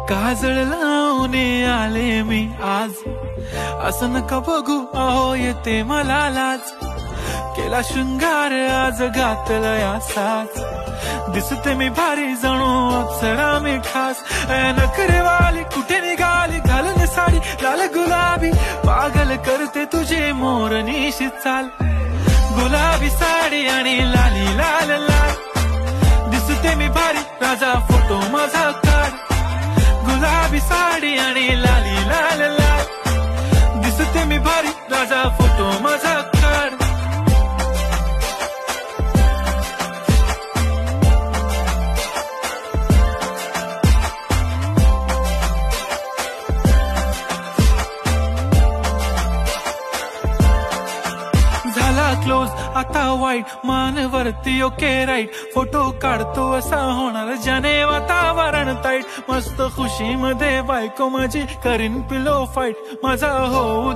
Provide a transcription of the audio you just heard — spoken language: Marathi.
काजळ लावून आले मी आज, असं नका बघू अहो येते मला लाज. केला शृंगार आज घातला या साज, दिसते मी भारी जणू अप्सरा मी खास. नखरेवाली कुठे निघाली घालून साडी लाल गुलाबी, पागल करते तुझे मोरनीशी चाल. गुलाबी साडी आणि लाली लाल लाल, दिसते मी भारी राजा फोटो माझा काढ. गुलाबी साडी आणि लाली लाल लाल, दिसते मी भारी राजा फोटो माझा काढ. झाला क्लोज आता वाईट, मानवरती ओके राईट. फोटो काढतो असा होणार ज्याने वातावरण ताईट. मस्त खुशी मध्ये बायको माझी करीन पिलो फाईट, माझा हो